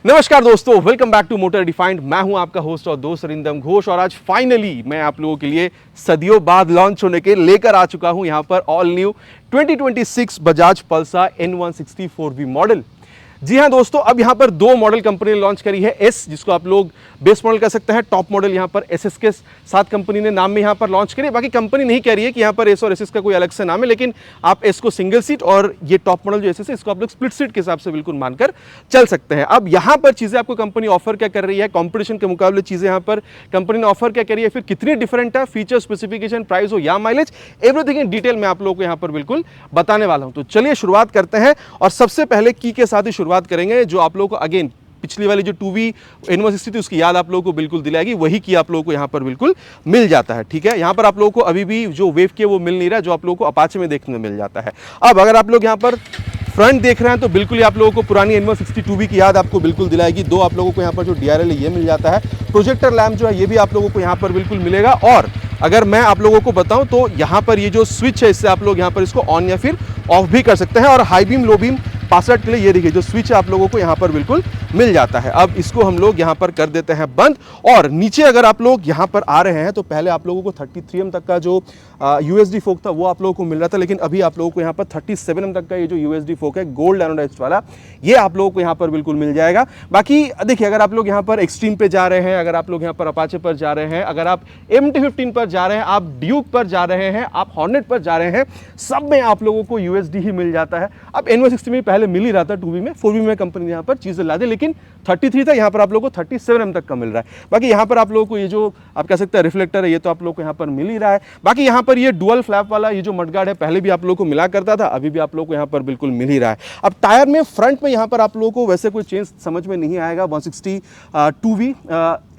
नमस्कार दोस्तों, welcome back to motor defined. मैं हूं आपका होस्ट और दोस्त अरिंदम घोष और आज फाइनली मैं आप लोगों के लिए सदियों बाद लॉन्च होने के लेकर आ चुका हूं यहां पर all new 2026 Bajaj Pulsar N160 4V model. जी हां दोस्तों, अब यहां पर दो मॉडल कंपनी ने लॉन्च करी है। एस, जिसको आप लोग बेस मॉडल कह सकते हैं, टॉप मॉडल यहां पर एसएस के साथ कंपनी ने नाम में यहां पर लॉन्च करी। बाकी कंपनी नहीं कह रही है कि यहां पर एस और एसएस का कोई अलग से नाम है, लेकिन आप एस को सिंगल सीट और ये टॉप मॉडल जो एसएस है इसको आप लोग स्प्लिट सीट के हिसाब से बिल्कुल मानकर चल सकते हैं। अब यहां पर चीजें आपको कंपनी ऑफर क्या कर रही है, कॉम्पिटिशन के मुकाबले चीजें यहां पर कंपनी ने ऑफर क्या करी है, फिर कितनी डिफरेंट है, फीचर, स्पेसिफिकेशन, प्राइस हो या माइलेज, एवरीथिंग इन डिटेल में आप लोगों को यहां पर बिल्कुल बताने वाला हूं। तो चलिए शुरुआत करते हैं और सबसे पहले की के साथ ही शुरुआत करेंगे, जो आप लोगों को अगेन पिछली वाली जो 2V N160 थी उसकी याद आप लोगों को बिल्कुल दिलाएगी। वही की आप लोगों को यहां पर बिल्कुल मिल जाता है। ठीक है, यहां पर आप लोगों को अभी भी जो वेव की है वो मिल नहीं रहा, जो आप लोगों को अपाचे में देखने में मिल जाता है। अब अगर आप लोग यहां पर फ्रंट देख रहे हैं तो बिल्कुल ही आप लोगों को पुरानी N160 2V की याद आपको बिल्कुल दिलाएगी। दो आप लोगों को यहाँ पर जो DRL है ये मिल जाता है। प्रोजेक्टर लैम्प जो है ये भी आप लोगों को यहाँ पर बिल्कुल मिलेगा। और अगर मैं आप लोगों को बताऊं तो यहाँ पर ये जो स्विच है इससे आप लोग यहाँ पर इसको ऑन या फिर ऑफ भी कर सकते हैं। और high beam, low beam, password के लिए ये देखिए जो स्विच है आप लोगों को यहाँ पर बिल्कुल मिल जाता है। अब इसको हम लोग यहाँ पर कर देते हैं बंद। और नीचे अगर आप लोग यहाँ पर आ रहे हैं तो पहले आप लोगों को 33mm तक का जो USD फोक था वो आप लोगों को मिल रहा था, लेकिन अभी आप लोगों को यहाँ पर 37mm तक का ये जो USD फोक है गोल्ड एनोडाइज्ड वाला, ये आप लोगों को यहाँ पर बिल्कुल मिल जाएगा। बाकी देखिए, अगर आप लोग यहाँ पर एक्सट्रीम पे जा रहे हैं, अगर आप लोग यहाँ पर अपाचे पर जा रहे हैं, अगर आप MT-15 पर जा रहे हैं, आप ड्यूक पर जा रहे हैं, आप हॉर्नेट पर जा रहे हैं, सब में आप लोगों को USD ही मिल जाता है। अब N160 में पहले मिल ही रहा था, 2V में, 4V में कंपनी ने यहाँ पर चीजें ला दी, लेकिन 33 था, यहाँ पर आप लोगों को 37mm तक का मिल रहा है। बाकी यहाँ पर आप लोगों को ये जो आप कह सकते हैं रिफ्लेक्टर है ये तो आप लोगों को यहाँ पर मिल ही रहा है। बाकी यहाँ पर ये डुअल फ्लैप वाला ये जो मडगार्ड है पहले भी आप लोगों को मिला करता था, अभी भी आप लोगों को यहाँ पर बिल्कुल मिल ही रहा है। अब टायर में फ्रंट में यहाँ पर आप लोगों को वैसे कोई चेंज समझ में नहीं आएगा। 160 2V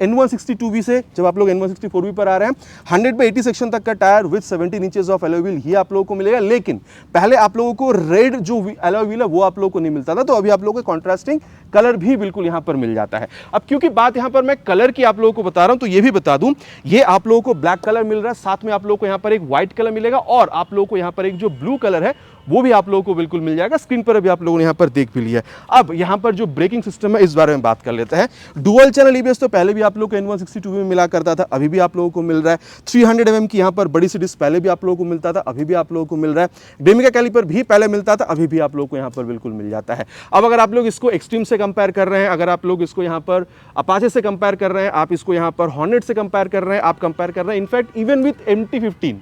N160 2V से जब आप लोग N160 4V पर आ रहे हैं 100/80 सेक्शन तक का tyre with 17 inches of alloy wheel ही आप लोगों को मिलेगा। लेकिन पहले आप लोगों को रेड जो एलॉय व्हील है वो आप लोगों को नहीं मिलता था, तो अभी आप लोगों को कॉन्ट्रास्टिंग कलर भी बिल्कुल यहाँ पर मिल जाता है। अब क्योंकि बात यहाँ पर मैं कलर की आप लोगों को बता रहा हूं तो ये भी बता दूं, ये आप लोगों को ब्लैक कलर मिल रहा है, साथ में आप लोगों को यहाँ पर एक व्हाइट कलर मिलेगा और आप लोगों को यहाँ पर एक जो ब्लू कलर है वो भी आप लोगों को बिल्कुल मिल जाएगा। स्क्रीन पर अभी आप लोगों ने यहाँ पर देख भी लिया है। अब यहाँ पर जो ब्रेकिंग सिस्टम है इस बारे में बात कर लेते हैं। डुअल चैनल EBS तो पहले भी आप लोगों को N160 2V में मिला करता था, अभी भी आप लोगों को मिल रहा है। 300mm की यहाँ पर बड़ी सी डिस्क पहले भी आप लोगों को मिलता था, अभी भी आप लोगों को मिल रहा है। डेमिका कैलिपर भी पहले मिलता था, अभी भी आप लोगों को यहाँ पर बिल्कुल मिल जाता है। अब अगर आप लोग इसको एक्सट्रीम से कंपेयर कर रहे हैं, अगर आप लोग इसको यहाँ पर अपाचे से कंपेयर कर रहे हैं, आप इसको यहाँ पर हॉर्नेट से कंपेयर कर रहे हैं, आप कंपेयर कर रहे हैं इनफैक्ट इवन विथ MT-15,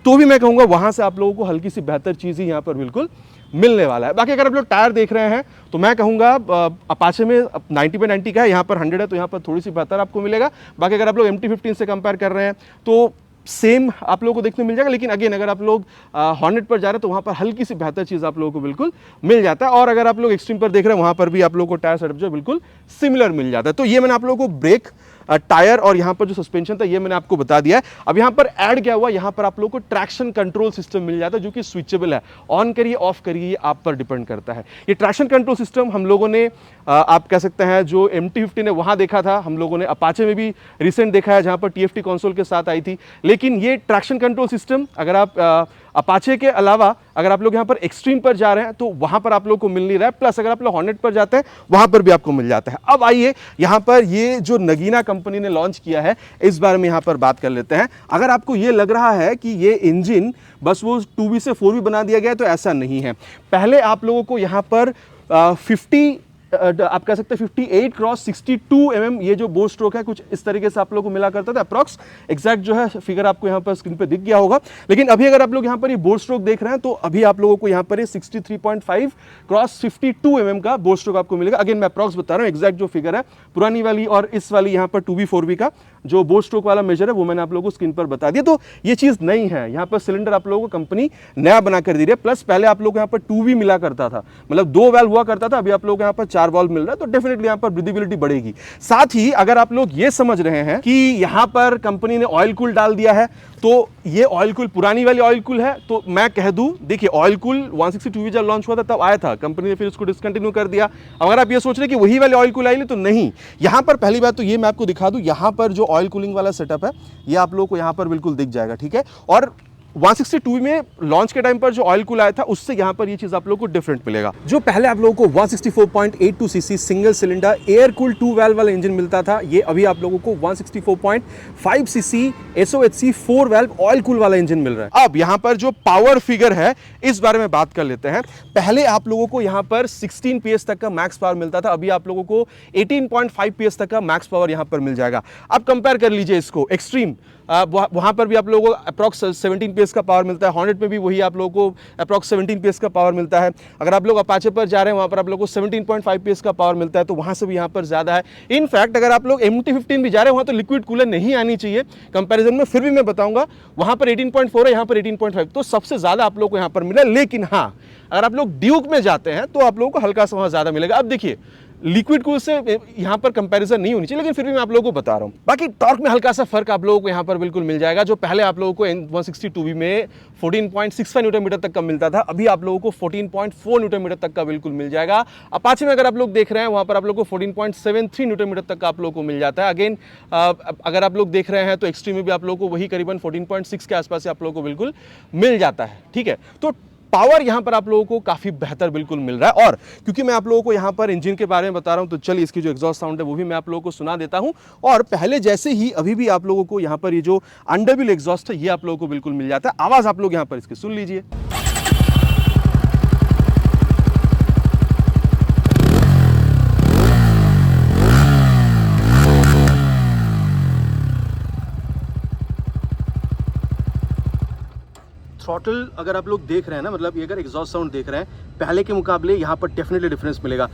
तो भी मैं कहूँगा वहाँ से आप लोगों को हल्की सी बेहतर चीज़ ही यहाँ पर बिल्कुल मिलने वाला है। बाकी अगर आप लोग टायर देख रहे हैं तो मैं कहूँगा अपाचे में 90/90 का है, यहाँ पर 100 है तो यहाँ पर थोड़ी सी बेहतर आपको मिलेगा। बाकी अगर आप लोग MT-15 से कंपेयर कर रहे हैं तो सेम आप लोगों को देखने मिल जाएगा, लेकिन अगेन अगर आप लोग हॉर्नेट पर जा रहे हैं तो वहाँ पर हल्की सी बेहतर चीज़ आप लोगों को बिल्कुल मिल जाता है। और अगर आप लोग एक्सट्रीम पर देख रहे हैं वहाँ पर भी आप लोगों को टायर सेटअप जो बिल्कुल सिमिलर मिल जाता है। तो ये मैंने आप लोगों को ब्रेक, टायर और यहाँ पर जो सस्पेंशन था ये मैंने आपको बता दिया है। अब यहाँ पर ऐड क्या हुआ, यहाँ पर आप लोगों को ट्रैक्शन कंट्रोल सिस्टम मिल जाता है जो कि स्विचेबल है, ऑन करिए ऑफ करिए ये आप पर डिपेंड करता है। ये ट्रैक्शन कंट्रोल सिस्टम हम लोगों ने आप कह सकते हैं जो MT-15 है वहाँ देखा था, हम लोगों ने अपाचे में भी रिसेंट देखा है जहाँ पर TFT कंसोल के साथ आई थी। लेकिन ये ट्रैक्शन कंट्रोल सिस्टम अगर आप अपाचे के अलावा अगर आप लोग यहाँ पर एक्सट्रीम पर जा रहे हैं तो वहाँ पर आप लोग को मिल नहीं रहा है, प्लस अगर आप लोग हॉर्नेट पर जाते हैं वहाँ पर भी आपको मिल जाता है। अब आइए यहाँ पर ये जो नगीना कंपनी ने लॉन्च किया है इस बारे में यहाँ पर बात कर लेते हैं। अगर आपको ये लग रहा है कि ये इंजन बस वो 2V से 4V बना दिया गया है तो ऐसा नहीं है। पहले आप लोगों को यहाँ पर 50 आप कह सकते हैं 58x62mm ये जो बोर स्ट्रोक है कुछ इस तरीके से आप लोगों को मिला करता था अप्रॉक्स। एग्जैक्ट जो है फिगर आपको यहाँ पर स्क्रीन पे दिख गया होगा, लेकिन अभी अगर आप लोग यहाँ पर ये बोर स्ट्रोक देख रहे हैं तो अभी आप लोगों को यहाँ पर 63.5x52mm का बोर स्ट्रोक आपको मिलेगा। अगेन मैं अप्रॉक्स बता रहा हूँ, एग्जैक्ट जो फिगर है पुरानी वाली और इस वाली यहाँ पर 2V 4V का जो बोर स्ट्रोक वाला मेजर है वो मैंने आप लोगों को स्क्रीन पर बता दिया। तो ये चीज़ नहीं है, यहाँ पर सिलेंडर आप लोगों को कंपनी नया बना कर दी रही है। प्लस पहले आप लोग यहाँ पर 2V मिला करता था, मतलब 2 वाल्व हुआ करता था, अभी आप लोग यहाँ पर 4 वाल्व मिल रहा है, तो डेफिनेटली यहाँ पर ब्रीदेबिलिटी बढ़ेगी। साथ ही अगर आप लोग ये समझ रहे हैं कि यहाँ पर कंपनी ने ऑयल कूल डाल दिया है तो ये ऑयल कूल पुरानी वाली ऑयल कूल है, तो मैं कह दूं देखिए ऑयल कूल 160 2V जब लॉन्च हुआ था तब आया था, कंपनी ने फिर उसको डिसकंटिन्यू कर दिया। अगर आप ये सोच रहे हैं कि वही वाली ऑयल कूल आई तो नहीं, यहाँ पर पहली बात तो ये मैं आपको दिखा दूं, यहाँ पर जो ऑयल कूलिंग वाला सेटअप है ये आप लोगों को यहाँ पर बिल्कुल दिख जाएगा, ठीक है। और 162 में लॉन्च के टाइम पर जो ऑयल कूल आया था उससे यहाँ पर ये चीज आप लोगों को डिफरेंट मिलेगा। जो पहले आप लोगों को 164.82 CC single cylinder air cool 2 valve वाला इंजन मिलता था, ये अभी आप लोगों को 164.5 CC SOHC 4 valve oil cool वाला इंजन मिल रहा है। अब यहाँ पर जो पावर फिगर है इस बारे में बात कर लेते हैं। पहले आप लोगों को यहाँ पर 16 PS तक का मैक्स पावर मिलता था, अभी आप लोगों को 18.5 PS तक का मैक्स पावर यहाँ पर मिल जाएगा। अब कंपेयर कर लीजिए इसको एक्सट्रीम, वहां पर भी आप लोगों को अप्रॉक्स 17 PS का पावर मिलता है, हॉर्नेट में भी वही आप लोगों को अप्रॉक्स 17 PS का पावर मिलता है। अगर आप लोग अपाचे पर जा रहे हैं वहां पर आप लोगों को 17.5 PS का पावर मिलता है, तो वहां से भी यहाँ पर ज्यादा है। इनफैक्ट अगर आप लोग MT-15 भी जा रहे हैं वहां तो लिक्विड कूलर नहीं आनी चाहिए कंपैरिजन में, फिर भी मैं बताऊंगा वहां पर 18.4 है, यहाँ पर 18.5, तो सबसे ज्यादा आप लोग को यहाँ पर मिला। लेकिन हाँ, अगर आप लोग ड्यूक में जाते हैं तो आप लोगों को हल्का सा वहां ज्यादा मिलेगा। अब देखिए लिक्विड कूल से यहां पर कंपैरिजन नहीं होनी चाहिए, लेकिन फिर भी मैं आप लोगों को बता रहा हूं। बाकी टॉर्क में हल्का सा फर्क आप लोगों को यहां पर बिल्कुल मिल जाएगा। जो पहले आप लोगों को 162V में 14.65 न्यूटन मीटर तक का मिलता था, अभी आप लोगों को 14.4 न्यूटन मीटर तक का बिल्कुल मिल जाएगा। अपाचे में अगर आप लोग देख रहे हैं वहां पर आप लोगों को 14.73 न्यूटन मीटर तक का आप लोगों को मिल जाता है। अगेन अगर आप लोग देख रहे हैं तो एक्सट्रीम में भी आप लोगों को वही करीबन 14.6 के आसपास आप लोगों को बिल्कुल मिल जाता है। ठीक है, तो पावर यहां पर आप लोगों को काफी बेहतर बिल्कुल मिल रहा है। और क्योंकि मैं आप लोगों को यहां पर इंजन के बारे में बता रहा हूं, तो चलिए इसकी जो एग्जॉस्ट साउंड है वो भी मैं आप लोगों को सुना देता हूं। और पहले जैसे ही अभी भी आप लोगों को यहां पर ये जो अंडरव्हील एग्जॉस्ट है ये आप लोगों को बिल्कुल मिल जाता है। आवाज आप लोग यहां पर इसकी सुन लीजिए। थ्रॉटल अगर आप लोग देख रहे हैं ना, मतलब ये अगर एग्जॉस्ट साउंड देख रहे हैं पहले के मुकाबले यहाँ पर डेफिनेटली डिफरेंस मिलेगा।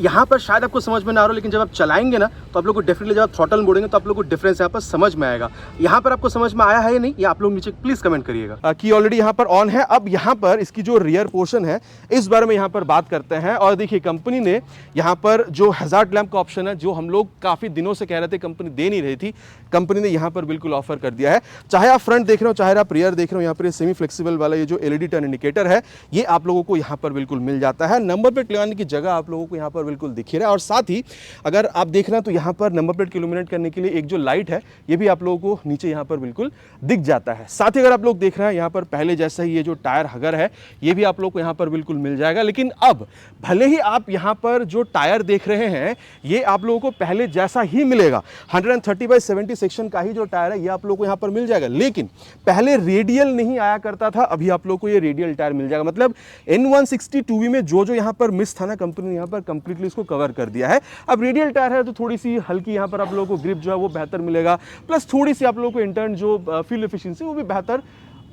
यहाँ पर शायद आपको समझ में ना आ रहा हो, लेकिन जब आप चलाएंगे ना तो आप लोग को डेफिनेटली, जब आप थ्रॉटल मोड़ेंगे तो आप लोग को डिफरेंस यहाँ पर समझ में आएगा। यहाँ पर आपको समझ में आया है या नहीं, ये आप लोग नीचे प्लीज कमेंट करिएगा। की ऑलरेडी यहाँ पर ऑन है। अब यहाँ पर इसकी जो रियर पोर्शन है इस बारे में यहाँ पर बात करते हैं। और देखिए कंपनी ने यहाँ पर जो हैजार्ड लैंप का ऑप्शन है, जो हम लोग काफी दिनों से कह रहे थे कंपनी दे नहीं रही थी, कंपनी ने यहाँ पर बिल्कुल ऑफर कर दिया है। चाहे आप फ्रंट देख रहे हो चाहे आप रियर देख रहे हो, यहाँ पर सेमी फ्लेक्सिबल वाला ये जो LED टर्न इंडिकेटर है ये आप लोगों को यहाँ पर बिल्कुल मिल जाता है। नंबर प्लेट लगाने की जगह आप लोगों को यहाँ पर बिल्कुल दिख रहा है। और साथ ही अगर आप देख रहे हैं तो यहाँ पर नंबर प्लेट को इल्यूमिनेट करने के लिए एक जो लाइट है ये भी आप लोगों को नीचे यहाँ पर बिल्कुल दिख जाता है। साथ ही अगर आप लोग देख रहे हैं यहाँ पर पहले जैसा ही ये जो टायर हगर है ये भी आप लोग को यहाँ पर बिल्कुल मिल जाएगा। लेकिन अब भले ही आप यहाँ पर जो टायर देख रहे हैं ये आप लोगों को पहले जैसा ही मिलेगा, 130/70 सेक्शन का ही जो टायर है ये आप लोग को यहाँ पर मिल जाएगा। लेकिन पहले रेडियल नहीं आया करता था, अभी आप लोग को ये रेडियल टायर मिल जाएगा। मतलब N162V में जो जो यहाँ पर मिस था ना, कंपनी ने यहाँ पर कंप्लीटली इसको कवर कर दिया है। अब रेडियल टायर है तो थोड़ी सी हल्की यहाँ पर आप लोगों को ग्रिप जो है वो बेहतर मिलेगा, प्लस थोड़ी सी आप लोगों को इंटर्न जो फ्यूल एफिशिएंसी वो भी बेहतर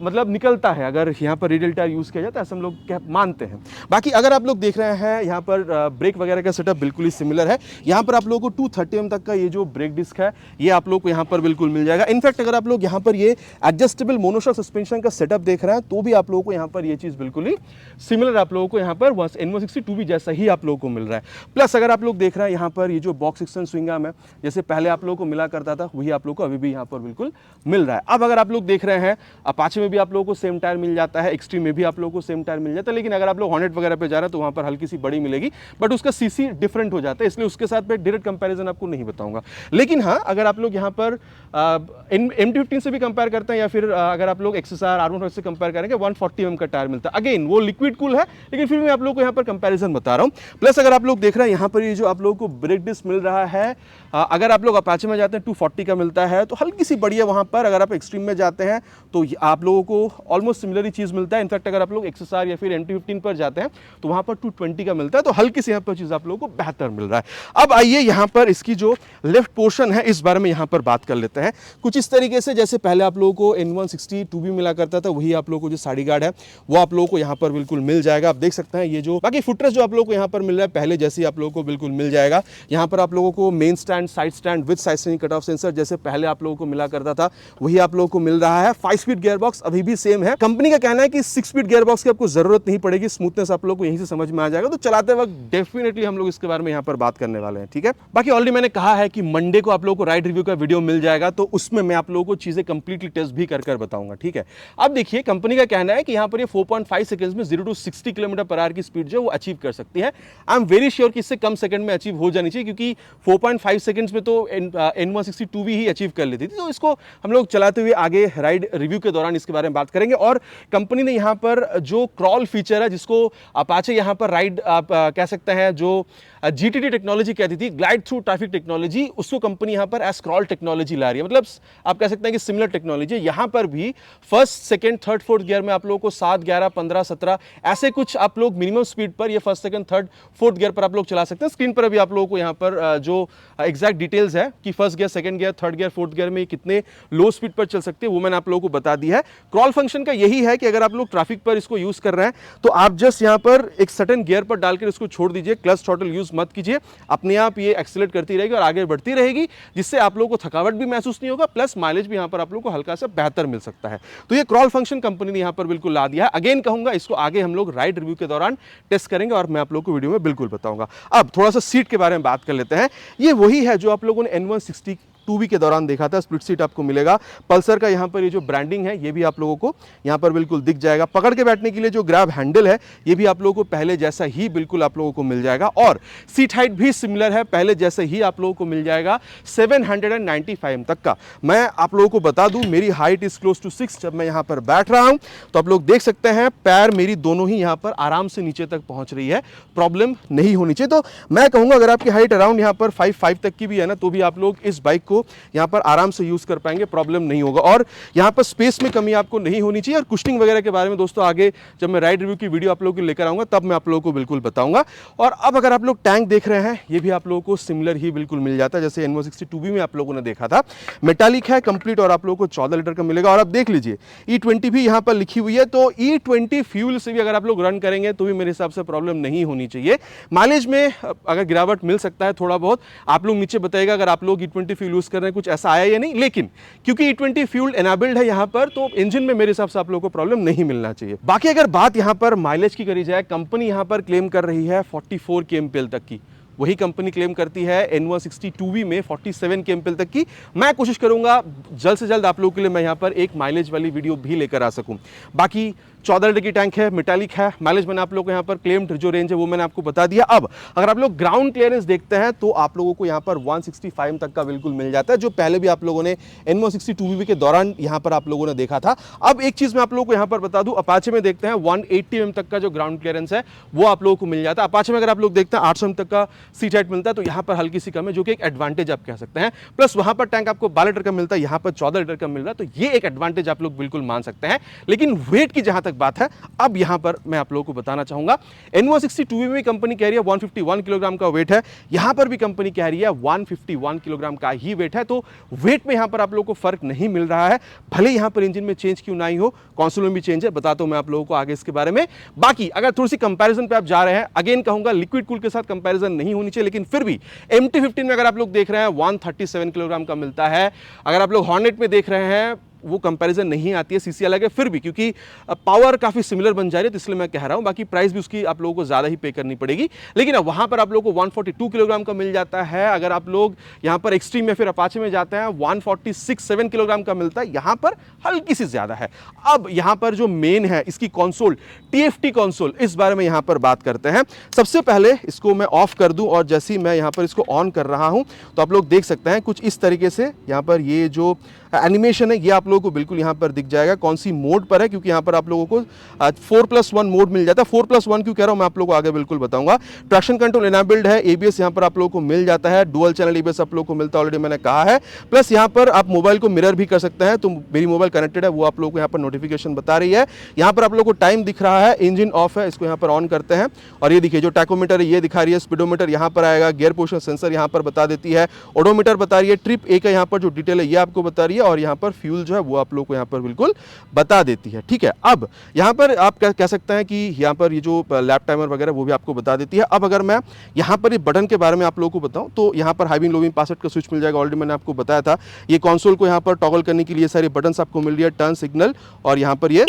मतलब निकलता है अगर यहाँ पर रेडियल टायर यूज़ किया जाता है, ऐसा हम लोग मानते हैं। बाकी अगर आप लोग देख रहे हैं यहाँ पर ब्रेक वगैरह का सेटअप बिल्कुल ही सिमिलर है। यहाँ पर आप लोगों को 230 mm तक का ये जो ब्रेक डिस्क है ये आप लोग को यहाँ पर बिल्कुल मिल जाएगा। इनफैक्ट अगर आप लोग यहाँ पर ये एडजस्टेबल मोनोशॉक सस्पेंशन का सेटअप देख रहे हैं तो भी आप लोगों को यहाँ पर ये चीज़ बिल्कुल ही सिमिलर आप लोगों को यहाँ पर N162 भी जैसा ही आप लोगों को मिल रहा है। प्लस अगर आप लोग देख रहे हैं यहाँ पर ये जो बॉक्स सेक्शन स्विंग आर्म है जैसे पहले आप लोगों को मिला करता था वही आप लोग को अभी भी यहाँ पर बिल्कुल मिल रहा है। अब अगर आप लोग देख रहे हैं अपाचे में भी आप लोगों को सेम टायर मिल जाता है, एक्सट्रीम में भी आप लोगों को सेम टायर मिल जाता है। लेकिन अगर आप लोग हॉर्नेट वगैरह पे जा रहे हैं तो वहां पर हल्की सी बड़ी मिलेगी, बट उसका सीसी डिफरेंट हो जाता है, इसलिए उसके साथ मैं डायरेक्ट कंपैरिजन आपको नहीं बताऊंगा। लेकिन हाँ, अगर आप लोग यहाँ पर MT-15 से भी कंपेयर करते हैं या फिर अगर आप लोग XSR R1 से कंपेयर करेंगे 140 mm का टायर मिलता है। अगेन वो लिक्विड कूल है, लेकिन फिर मैं आप लोग को यहाँ पर कंपैरिजन बता रहा हूँ। प्लस अगर आप लोग देख रहे हैं यहाँ पर ये जो आप लोगों को ब्रेक डिस्क मिल रहा है, अगर आप लोग अपाचे में जाते हैं 240 का मिलता है तो हल्की सी बढ़िया वहाँ पर। अगर आप एक्सट्रीम में जाते हैं तो आप लोगों को ऑलमोस्ट सिमिलर ही चीज़ मिलता है। इनफैक्ट अगर आप लोग XSR या फिर MT-15 पर जाते हैं तो वहाँ पर 220 का मिलता है, तो हल्की सी यहाँ पर चीज़ आप लोगों को बेहतर मिल रहा है। अब आइए यहाँ पर इसकी जो लेफ्ट पोर्शन है इस बारे में यहाँ पर बात कर लेते हैं। कुछ इस तरीके से जैसे पहले आप लोगों को N162 भी मिला करता था, वही आप लोगों को जो साड़ी गार्ड है वो आप लोगों को यहाँ पर बिल्कुल मिल जाएगा। आप देख सकते हैं ये जो बाकी फुटरेस्ट जो आप लोगों को यहाँ पर मिल रहा है पहले जैसे आप लोगों को बिल्कुल मिल जाएगा। यहाँ पर आप लोगों को main stand, side stand with side standing cut off sensor जैसे पहले आप लोगों को मिला करता था वही आप लोगों को मिल रहा है। 5 स्पीड गियर बॉक्स अभी भी सेम है। कंपनी का कहना है कि 6 स्पीड गियर बॉक्स की आपको जरूरत नहीं पड़ेगी, स्मूथनेस आप लोगों को यहीं से समझ में आ जाएगा। तो चलाते वक्त डेफिनेटली हम लोग इसके बारे में यहाँ पर बात करने वाले हैं, ठीक है। बाकी ऑलरेडी मैंने कहा है कि मंडे को आप लोगों को राइड रिव्यू का वीडियो मिल जाएगा, तो उसमें मैं आप लोगों को चीजें कंप्लीटली टेस्ट भी कर बताऊंगा, ठीक है। अब देखिए कंपनी का कहना है कि यहाँ पर ये 4.5 सेकंड्स में 0 to 60 km/h की स्पीड जो है वो अचीव कर सकती है। आई एम वेरी श्योर कि इससे कम सेकंड में अचीव हो जानी चाहिए, क्योंकि 4.5 सेकंड्स में तो N162 भी ही अचीव कर लेती थी। तो इसको हम लोग चलाते हुए आगे राइड रिव्यू के दौरान इसके बारे में बात करेंगे। और कंपनी ने यहाँ पर जो क्रॉल फीचर है, जिसको अपाचे यहाँ पर राइड आप कह सकते हैं, जो GTT टेक्नोलॉजी कहती थी, ग्लाइड थ्रू ट्रैफिक टेक्नोलॉजी, उसको कंपनी यहाँ पर एज क्रॉल टेक्नोलॉजी ला रही है। मतलब आप कह सकते हैं कि सिमिलर टेक्नोलॉजी यहाँ पर भी first, second, third, fourth gear में आप लोगों को 7, 11, 15, 17 ऐसे कुछ आप लोग मिनिमम स्पीड पर ये first, second, third, fourth gear पर आप लोग चला सकते हैं। स्क्रीन पर अभी आप लोगों को यहाँ पर जो एग्जैक्ट डिटेल्स है कि first gear, second gear, third gear, fourth gear में कितने लो स्पीड पर चल सकते हैं, वो मैंने आप लोगों को बता दी है। क्रॉल फंक्शन का यही है कि अगर आप लोग ट्रैफिक पर इसको यूज कर रहे हैं तो आप जस्ट यहाँ पर एक सर्टेन गियर पर डालकर इसको छोड़ दीजिए, क्लच थ्रॉटल यूज मत कीजिए, अपने आप ये एक्सीलरेट करती रहेगी और आगे बढ़ती रहेगी, जिससे आप लोगों को थकावट भी महसूस नहीं होगा, प्लस माइलेज भी यहाँ पर आप लोगों को हल्का सा बेहतर मिल सकता है। तो ये क्रॉल फंक्शन कंपनी ने यहाँ पर बिल्कुल ला दिया है। अगेन कहूंगा, इसको आगे हम लोग राइड रिव्यू के दौरान टेस्ट करेंगे और मैं आप लोगों को वीडियो में बिल्कुल बताऊंगा। अब थोड़ा सा सीट के बारे में बात कर लेते हैं। ये वही है जो आप लोगों ने N160 2B के दौरान देखा था, स्प्लिट सीट आपको मिलेगा। पल्सर का यहाँ पर ये जो ब्रांडिंग है ये भी आप लोगों को यहाँ पर बिल्कुल दिख जाएगा। पकड़ के बैठने के लिए जो ग्रैब हैंडल है ये भी आप लोगों को पहले जैसा ही बिल्कुल आप लोगों को मिल जाएगा, और सीट हाइट भी सिमिलर है, पहले जैसे ही आप लोगों को मिल जाएगा 795 तक का। मैं आप लोगों को बता दूं, मेरी हाइट इज क्लोज टू 6। जब मैं यहाँ पर बैठ रहा हूँ तो आप लोग देख सकते हैं पैर मेरी दोनों ही यहाँ पर आराम से नीचे तक पहुँच रही है, प्रॉब्लम नहीं होनी चाहिए। तो मैं कहूँगा अगर आपकी हाइट अराउंड यहाँ पर 5'5" तक की भी है ना, तो भी आप लोग इस बाइक को यहाँ पर आराम से यूज कर पाएंगे, प्रॉब्लम नहीं होगा। और यहाँ पर स्पेस में कमी आपको नहीं होनी चाहिए। और कुशनिंग वगैरह के बारे में दोस्तों आगे जब मैं राइड रिव्यू की वीडियो आप लोगों को लेकर आऊंगा तब मैं आप लोगों को बिल्कुल बताऊंगा। और अब अगर आप लोग टैंक देख रहे हैं, ये भी आप लोगों को सिमिलर ही बिल्कुल मिल जाता है जैसे N160 2B में आप लोगों ने देखा था। मेटालिक है कंप्लीट और आप लोगों को 14 लीटर का मिलेगा। और आप देख लीजिए E20 भी यहाँ पर लिखी हुई है, तो E20 फ्यूल से भी अगर आप लोग रन करेंगे तो भी मेरे हिसाब से प्रॉब्लम नहीं होनी चाहिए। माइलेज में अगर गिरावट मिल सकता है थोड़ा बहुत, आप लोग नीचे बताइएगा अगर आप लोग E20 फ्यूल यूज कर रहे हैं कुछ ऐसा आया या नहीं। लेकिन क्योंकि E20 फ्यूल एनाबल्ड है यहाँ पर, तो इंजन में मेरे हिसाब से आप लोगों को प्रॉब्लम नहीं मिलना चाहिए। बाकी अगर बात यहाँ पर माइलेज की करी जाए, कंपनी यहाँ पर क्लेम कर रही है 44 kmpl तक की। वही कंपनी क्लेम करती है N160 2B में 47 kmpl तक की। मैं कोशिश करूंगा जल्द से जल्द आप लोगों के लिए मैं यहाँ पर एक माइलेज वाली वीडियो भी लेकर आ सकूं। बाकी 14 लीटर की टैंक है, मेटालिक है, माइलेज मैंने आप लोगों को यहाँ पर क्लेम्ड जो रेंज है वो मैंने आपको बता दिया। अब अगर आप लोग ग्राउंड क्लियरेंस देखते हैं तो आप लोगों को यहाँ पर 165 तक का बिल्कुल मिल जाता है, जो पहले भी आप लोगों ने N160 2B के दौरान यहाँ पर आप लोगों ने देखा था। अब एक चीज मैं आप लोगों को यहाँ पर बता दूं, अपाचे में देखते हैं 180 mm तक का जो ग्राउंड क्लियरेंस है वो आप लोगों को मिल जाता है। अपाचे में अगर आप लोग देखते हैं 800 mm तक का सीट हाइट मिलता है, तो यहाँ पर हल्की सी कम है, जो कि एक एडवांटेज आप कह सकते हैं। प्लस वहां पर टैंक आपको 12 लीटर का मिलता है, यहाँ पर 14 लीटर का मिल रहा है, तो ये एक एडवांटेज आप लोग बिल्कुल मान सकते हैं। लेकिन वेट की जहां तक बात है, अब यहां पर मैं आप लोगों को बताना चाहूंगा, N160 2B में कंपनी कह रही है 151 किलोग्राम का वेट है, यहां पर भी कंपनी कह रही है 151 किलोग्राम का ही वेट है। तो वेट में यहां पर आप लोगों को फर्क नहीं मिल रहा है, भले यहां पर इंजन में चेंज क्यों ना हो, कंसोल में भी चेंज है, बताता हूं मैं आप लोगों को आगे इसके बारे में। बाकी अगर थोड़ी सी कंपैरिजन पे आप जा रहे हैं, अगेन कहूंगा लिक्विड कूल के साथ कंपैरिजन नहीं होनी चाहिए, लेकिन फिर भी MT-15 में अगर आप लोग देख रहे हैं 137 किलोग्राम का मिलता है। अगर आप लोग हॉर्नेट में देख रहे हैं वो कंपैरिजन नहीं आती है, सीसी अलग है, फिर भी क्योंकि पावर काफी सिमिलर बन जा रही है तो इसलिए मैं कह रहा हूं। बाकी प्राइस भी उसकी आप लोगों को ज्यादा ही पे करनी पड़ेगी, लेकिन अब वहां पर आप लोगों को 142 किलोग्राम का मिल जाता है। अगर आप लोग यहां पर एक्सट्रीम या फिर अपाचे में जाते हैं 146-7 किलोग्राम का मिलता है, यहां पर हल्की सी ज्यादा है। अब यहां पर जो मेन है इसकी कंसोल, TFT कंसोल, इस बारे में यहां पर बात करते हैं। सबसे पहले इसको मैं ऑफ कर दूं और जैसे ही मैं यहां पर इसको ऑन कर रहा हूं तो आप लोग देख सकते हैं कुछ इस तरीके से यहां पर ये जो एनिमेशन है ये आप लोगों को बिल्कुल यहां पर दिख जाएगा कौन सी मोड पर है, क्योंकि यहां पर आप लोगों को 4+1 मोड मिल जाता है। 4+1 क्यों कह रहा हूं मैं आप लोगों को आगे बिल्कुल बताऊंगा। ट्रैक्शन कंट्रोल एनाबल्ड है, ABS यहां पर आप लोगों को मिल जाता है, डुअल चैनल ABS आप लोगों को मिलता है, ऑलरेडी मैंने कहा है। प्लस यहां पर आप मोबाइल को मिरर भी कर सकते हैं, तो मेरी मोबाइल कनेक्टेड है वो आप लोगों को यहां पर नोटिफिकेशन बता रही है। यहां पर आप लोगों को टाइम दिख रहा है, इंजन ऑफ है, इसको यहां पर ऑन करते हैं और ये देखिए जो टैकोमीटर है ये दिखा रही है, स्पीडोमीटर यहां पर आएगा, गियर पोजिशन सेंसर यहां पर बता देती है, ओडोमीटर बता रही है, ट्रिप ए का यहां पर जो डिटेल है ये आपको बता रही है, और यहां पर फ्यूल जो है वो आप लोगों को यहां पर बिल्कुल बता देती है। ठीक है, अब यहां पर आप कह सकते हैं कि यहां पर ये जो लैप टाइमर वगैरह वो भी आपको बता देती है। अब अगर मैं यहां पर ये बटन के बारे में आप लोगों को बताऊं तो यहां पर high beam low beam password का स्विच मिल जाएगा, ऑलरेडी मैंने आपको बताया था। ये कंसोल को यहां पर टॉगल करने के लिए सारे बटन्स आपको मिल रही है, टर्न सिग्नल और यहां पर ये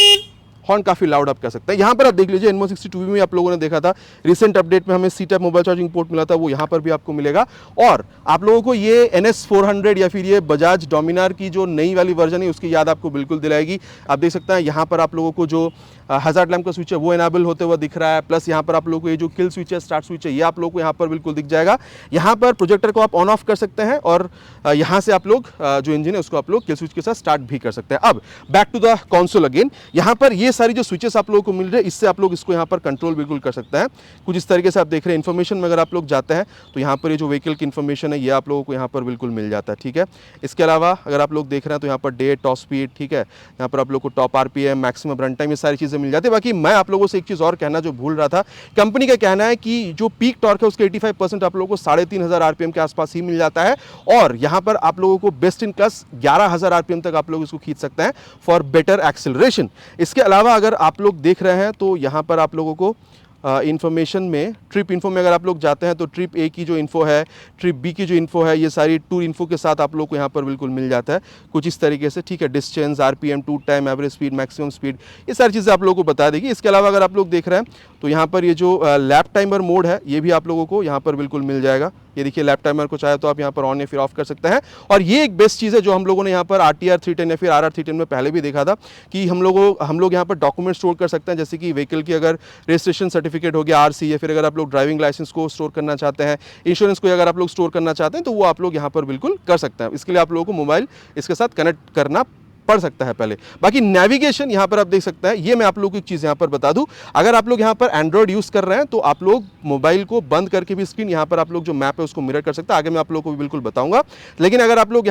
हॉर्न काफ़ी लाउड आप कह सकते हैं। यहाँ पर आप देख लीजिए N162 में आप लोगों ने देखा था, रिसेंट अपडेट में हमें C type mobile charging port मिला था, वो यहाँ पर भी आपको मिलेगा। और आप लोगों को ये NS400 या फिर ये बजाज डोमिनार की जो नई वाली वर्जन है उसकी याद आपको बिल्कुल दिलाएगी। आप देख सकते हैं यहाँ पर आप लोगों को जो हजार्ड लैम्प का स्विच है वो एनाबल होते हुए दिख रहा है, प्लस यहाँ पर आप लोगों को ये जो किल स्विच है, स्टार्ट स्विच है, ये आप लोगों को यहाँ पर बिल्कुल दिख जाएगा। यहाँ पर प्रोजेक्टर को आप ऑन ऑफ कर सकते हैं और यहाँ से आप लोग जो इंजन है उसको आप लोग किल स्विच के साथ स्टार्ट भी कर सकते हैं। अब back to the console again, यहाँ पर ये सारी जो स्विचेस आप लोगों को मिल रहे हैं इससे आप लोग इसको यहाँ पर कंट्रोल बिल्कुल कर सकते हैं। कुछ इस तरीके से आप देख रहे हैं। इन्फॉर्मेशन में अगर आप लोग जाते हैं तो यहाँ पर ये जो व्हीकल की इन्फॉर्मेशन है ये आप लोगों को यहाँ पर बिल्कुल मिल जाता है, ठीक है। इसके अलावा अगर आप लोग देख रहे हैं तो यहाँ पर डेट, टॉप स्पीड, ठीक है, यहाँ पर आप लोग को top RPM, maximum run time, ये सारी चीज़ें मिल जाती है। बाकी मैं आप लोगों से एक चीज़ और कहना जो भूल रहा था, कंपनी का कहना है कि जो पीक टॉर्क है उसके 85% आप लोगों को 3500 RPM के आसपास ही मिल जाता है और यहाँ पर आप लोगों को बेस्ट इन क्लास 11000 RPM तक आप लोग इसको खींच सकते हैं फॉर बेटर एक्सेलरेशन। इसके अलावा अगर आप लोग देख रहे हैं तो यहाँ पर आप लोगों को इन्फॉर्मेशन में ट्रिप इन्फो में अगर आप लोग जाते हैं तो ट्रिप ए की जो इन्फो है, ट्रिप बी की जो इन्फो है, ये सारी टूर इन्फो के साथ आप लोग को यहाँ पर बिल्कुल मिल जाता है कुछ इस तरीके से, ठीक है। Distance, RPM, tour time, average speed, maximum speed, ये सारी चीज़ें आप लोगों को बता देगी। इसके अलावा अगर आप लोग देख रहे हैं तो यहाँ पर ये जो लैप टाइमर मोड है ये भी आप लोगों को यहाँ पर बिल्कुल मिल जाएगा। ये देखिए लैप टाइमर को चाहे तो आप यहाँ पर ऑन या फिर ऑफ कर सकते हैं। और ये एक बेस्ट चीज़ है जो हम लोगों ने यहाँ पर RTR 310 या फिर RR 310 में पहले भी देखा था कि हम लोग यहाँ पर डॉक्यूमेंट स्टोर कर सकते हैं, जैसे कि व्हीकल की अगर रजिस्ट्रेशन सर्टिफिकेट हो गया, RC, या फिर अगर आप लोग ड्राइविंग लाइसेंस को स्टोर करना चाहते हैं, इंश्योरेंस को अगर आप लोग स्टोर करना चाहते हैं तो वो आप लोग यहाँ पर बिल्कुल कर सकते हैं। इसके लिए आप लोगों को मोबाइल इसके साथ कनेक्ट करना पड़ सकता है पहले। बाकी नेविगेशन यहाँ पर आप देख सकते हैं। ये मैं आप लोगों को एक चीज़ यहाँ पर बता दूं, अगर आप लोग यहाँ पर एंड्रॉयड यूज़ कर रहे हैं तो आप लोग मोबाइल को बंद करके भी स्क्रीन यहाँ पर आप लोग जो मैप है उसको मिरर कर सकते हैं। आगे मैं आप लोगों को भी बिल्कुल बताऊंगा। लेकिन अगर आप लोग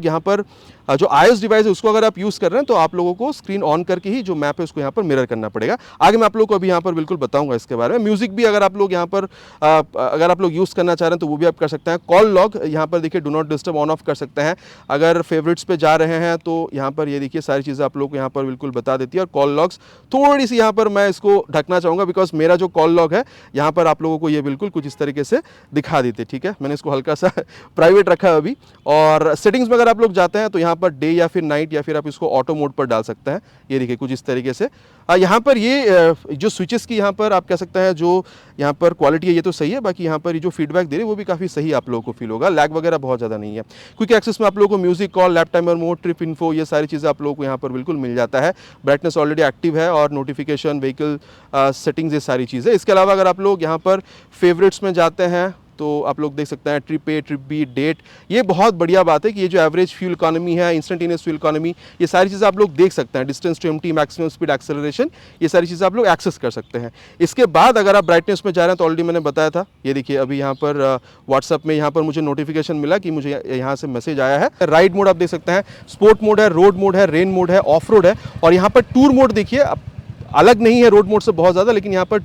यहाँ पर जो iOS डिवाइस है उसको अगर आप यूज़ कर रहे हैं तो आप लोगों को स्क्रीन ऑन करके ही जो मैप है उसको यहाँ पर मिरर करना पड़ेगा। आगे मैं आप लोगों को अभी यहाँ पर बिल्कुल बताऊंगा इसके बारे में। म्यूजिक भी अगर आप लोग यहाँ पर अगर आप लोग यूज़ करना चाह रहे हैं तो वो भी आप कर सकते हैं। कॉल लॉग यहाँ पर देखिए do not disturb on off कर सकते हैं। अगर फेवरेट्स पे जा रहे हैं तो यहाँ पर ये देखिए सारी चीज़ें आप लोग को यहाँ पर बिल्कुल बता देती है। और कॉल लॉग्स थोड़ी सी यहाँ पर मैं इसको ढकना चाहूँगा बिकॉज मेरा जो कॉल लॉग है यहाँ पर आप लोगों को ये बिल्कुल कुछ इस तरीके से दिखा देते, ठीक है। मैंने इसको हल्का सा प्राइवेट रखा है अभी। और सेटिंग्स में अगर आप लोग जाते हैं तो यहाँ पर डे या फिर नाइट या फिर आप इसको ऑटो मोड पर डाल सकते हैं। ये देखिए कुछ इस तरीके से। यहाँ पर ये जो स्विचेस की यहाँ पर आप कह सकते हैं जो यहाँ पर क्वालिटी है ये तो सही है। बाकी यहाँ पर ये जो फीडबैक दे रही है वो भी काफ़ी सही आप लोगों को फील होगा। लैग वगैरह बहुत ज़्यादा नहीं है। क्विक एक्सेस में आप लोगों को music, call, lap timer mode, trip info, ये सारी चीज़ें आप लोगों को यहाँ पर बिल्कुल मिल जाता है। ब्राइटनेस ऑलरेडी एक्टिव है और नोटिफिकेशन, व्हीकल सेटिंग्स, ये सारी चीज़ें। इसके अलावा अगर आप लोग यहाँ पर फेवरेट्स में जाते हैं तो आप लोग देख सकते हैं trip A, trip B, date. ये बहुत बढ़िया बात है कि ये जो एवरेज फ्यूल इकोनॉमी है, इंस्टेंटेनियस फ्यूल इकोनॉमी, ये सारी चीज़ें आप लोग देख सकते हैं। Distance to empty, maximum speed, acceleration, ये सारी चीज़ें आप लोग एक्सेस कर सकते हैं। इसके बाद अगर आप ब्राइटनेस में जा रहे हैं तो ऑलरेडी मैंने बताया था। ये देखिए अभी यहाँ पर व्हाट्सअप में यहाँ पर मुझे नोटिफिकेशन मिला कि मुझे यहाँ से मैसेज आया है। राइड मोड आप देख सकते हैं, स्पोर्ट मोड है, रोड मोड है, रेन मोड है, ऑफ रोड है। और यहाँ पर टूर मोड देखिए अलग नहीं है रोड मोड से बहुत ज़्यादा, लेकिन यहाँ पर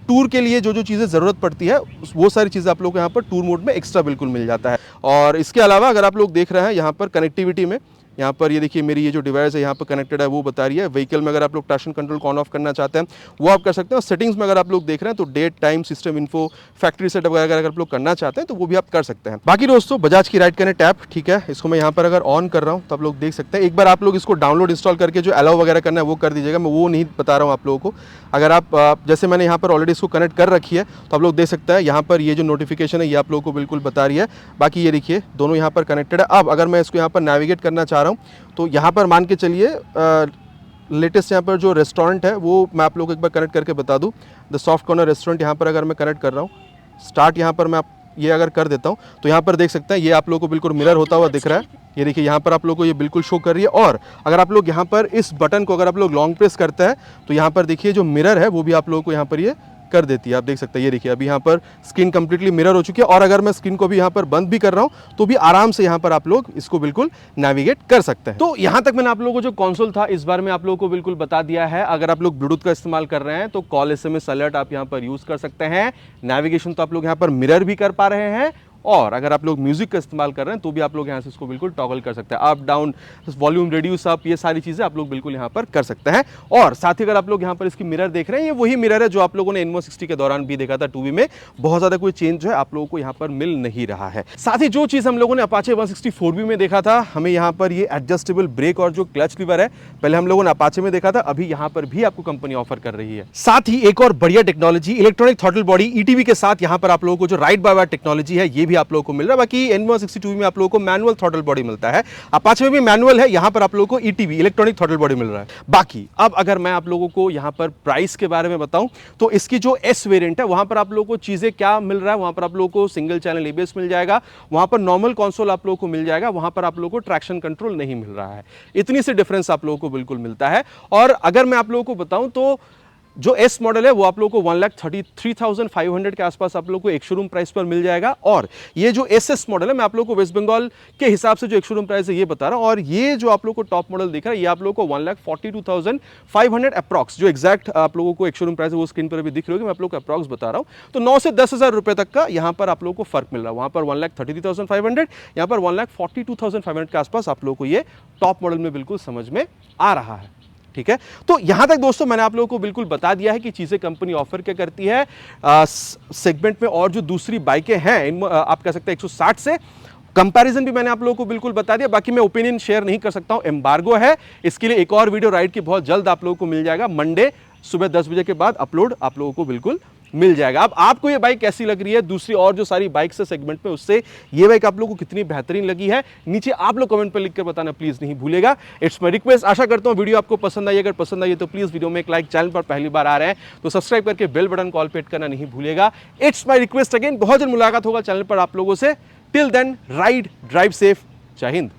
टूर के लिए जो चीज़ें ज़रूरत पड़ती है वो सारी चीज़ें आप लोग यहाँ पर टूर मोड में एक्स्ट्रा बिल्कुल मिल जाता है। और इसके अलावा अगर आप लोग देख रहे हैं यहाँ पर कनेक्टिविटी में, यहाँ पर ये देखिए मेरी ये जो डिवाइस है यहाँ पर कनेक्टेड है वो बता रही है। व्हीकल में अगर आप लोग ट्रैक्शन कंट्रोल को ऑन ऑफ करना चाहते हैं वो आप कर सकते हैं। और सेटिंग्स में अगर आप लोग देख रहे हैं तो date, time, system info, factory setup वगैरह अगर आप लोग करना चाहते हैं तो वो भी आप कर सकते हैं। बाकी दोस्तों बजाज की राइड कनेक्ट ऐप, ठीक है, इसको मैं यहाँ पर अगर ऑन कर रहा हूँ तो आप लोग देख सकते हैं। एक बार आप लोग इसको डाउनलोड इंस्टॉल करके जो अलाउ वगैरह करना है वो कर दीजिएगा, मैं वो नहीं बता रहा हूँ आप लोगों को। अगर आप जैसे मैंने यहाँ पर ऑलरेडी इसको कनेक्ट कर रखी है तो आप लोग देख सकते हैं यहाँ पर ये जो नोटिफिकेशन है ये आप लोगों को बिल्कुल बता रही है। बाकी ये देखिए दोनों यहाँ पर कनेक्टेड है। अब अगर मैं इसको यहाँ पर नेविगेट करना चाह रहा हूँ तो यहाँ पर मान के चलिए लेटेस्ट यहाँ पर जो रेस्टोरेंट है वो मैं आप लोगों को एक बार कनेक्ट करके बता दूँ। द सॉफ्ट कॉर्नर रेस्टोरेंट यहाँ पर अगर मैं कनेक्ट कर रहा हूँ, स्टार्ट यहाँ पर मैं ये अगर कर देता हूँ तो यहाँ पर देख सकते हैं ये आप लोगों को बिल्कुल मिरर होता हुआ दिख रहा है। ये देखिए यहाँ पर आप लोगों को ये बिल्कुल शो कर रही है। और अगर आप लोग यहाँ पर इस बटन को अगर आप लोग लॉन्ग प्रेस करते हैं तो यहाँ पर देखिए जो मिरर है वो भी आप लोगों को यहाँ पर ये कर देती है। आप देख सकते हैं ये देखिए अभी यहाँ पर स्क्रीन कंप्लीटली मिरर हो चुकी है। और अगर मैं स्क्रीन को भी यहाँ पर बंद भी कर रहा हूँ तो भी आराम से यहाँ पर आप लोग इसको बिल्कुल नेविगेट कर सकते हैं। तो यहाँ तक मैंने आप लोगों को जो कंसोल था इस बार में आप लोगों को बिल्कुल बता दिया है। अगर आप लोग ब्लूटूथ का इस्तेमाल कर रहे हैं तो कॉल, SMS अलर्ट आप यहाँ पर यूज कर सकते हैं। नेविगेशन तो आप लोग यहाँ पर मिरर भी कर पा रहे हैं और अगर आप लोग म्यूजिक का इस्तेमाल कर रहे हैं तो भी आप लोग यहाँ से इसको बिल्कुल टॉगल कर सकते हैं, up down, volume reduce up, ये सारी चीजें आप लोग बिल्कुल यहाँ पर कर सकते हैं। और साथ ही अगर आप लोग यहाँ पर इसकी मिरर देख रहे हैं, ये वही मिरर है जो आप लोगों ने N160 के दौरान भी देखा था 2V में, बहुत ज्यादा कोई चेंज जो है आप लोगों को यहाँ पर मिल नहीं रहा है। साथ ही जो चीज हम लोगों ने अपाचे 160 4V में देखा था, हमें यहाँ पर ये एडजस्टेबल ब्रेक और जो क्लच लीवर है पहले हम लोगों ने अपाचे में देखा था, अभी यहाँ पर भी आपको कंपनी ऑफर कर रही है। साथ ही एक और बढ़िया technology electronic throttle body ETV के साथ यहाँ पर आप लोगों को जो राइड बाय वायर टेक्नोलॉजी है ये भी आप लोगों को मिल रहा है। बाकी N160 में आप लोगों को मैनुअल थ्रॉटल बॉडी मिलता है, अपाचे में भी मैनुअल है, यहाँ पर आप लोगों को ETV इलेक्ट्रॉनिक थ्रॉटल बॉडी मिल रहा है। बाकी अब अगर मैं आप लोगों को यहाँ पर प्राइस के बारे में बताऊं तो इसकी जो S वेरिएंट है वहां पर आप लोगों को चीजें क्या मिल रहा है, वहां पर आप लोगों को सिंगल चैनल ABS मिल जाएगा, वहां पर नॉर्मल कंसोल आप लोगों को मिल जाएगा, वहां पर आप लोगों को ट्रैक्शन कंट्रोल नहीं मिल रहा है। इतनी सी डिफरेंस आप लोगों को बिल्कुल मिलता है। और अगर मैं आप लोगों को बताऊं तो जो S मॉडल है वो आप लोगों को 1,33,500 के आसपास आप लोगों को एक शोरूम प्राइस पर मिल जाएगा। और ये जो SS मॉडल है, मैं आप लोगों को वेस्ट बंगाल के हिसाब से जो एक शोरूम प्राइस है ये बता रहा हूं, और ये जो आप लोगों को टॉप मॉडल दिख रहा है ये आप लोगों को 1,42,500 अप्रॉक्स, जो एग्जैक्ट आप लोगों को एक शोरूम प्राइस है वो स्क्रीन पर भी दिख रही होगी, मैं आप लोगों को अप्रॉक्स बता रहा हूं। तो 9 से 10,000 रुपए तक का यहाँ पर आप लोगों को फर्क मिल रहा है। वहां पर 1,33,500, यहाँ पर 1,42,500 के आसपास आप लोगों को ये टॉप मॉडल में बिल्कुल समझ में आ रहा है। ठीक है, तो यहां तक दोस्तों मैंने आप लोगों को बिल्कुल बता दिया है कि चीजें कंपनी ऑफर क्या करती है सेगमेंट में, और जो दूसरी बाइकें हैं आप कह सकते हैं 160 से कंपैरिजन भी मैंने आप लोगों को बिल्कुल बता दिया। बाकी मैं ओपिनियन शेयर नहीं कर सकता हूं, एम्बार्गो है, इसके लिए एक और वीडियो राइड की बहुत जल्द आप लोगों को मिल जाएगा, मंडे सुबह 10 बजे के बाद अपलोड आप लोगों को बिल्कुल मिल जाएगा। अब आपको ये बाइक कैसी लग रही है दूसरी और जो सारी बाइक्स है सेगमेंट में, उससे ये बाइक आप लोगों को कितनी बेहतरीन लगी है, नीचे आप लोग कमेंट पर लिखकर बताना प्लीज नहीं भूलेगा। It's my request. आशा करता हूं वीडियो आपको पसंद आई, अगर पसंद आई तो प्लीज वीडियो में एक लाइक, चैनल पर पहली बार आ रहे हैं तो सब्सक्राइब करके बेल बटन कॉल पे हिट करना नहीं भूलेगा। It's my request again. बहुत जल्द मुलाकात होगा चैनल पर आप लोगों से। Till then ride drive safe. जय हिंद।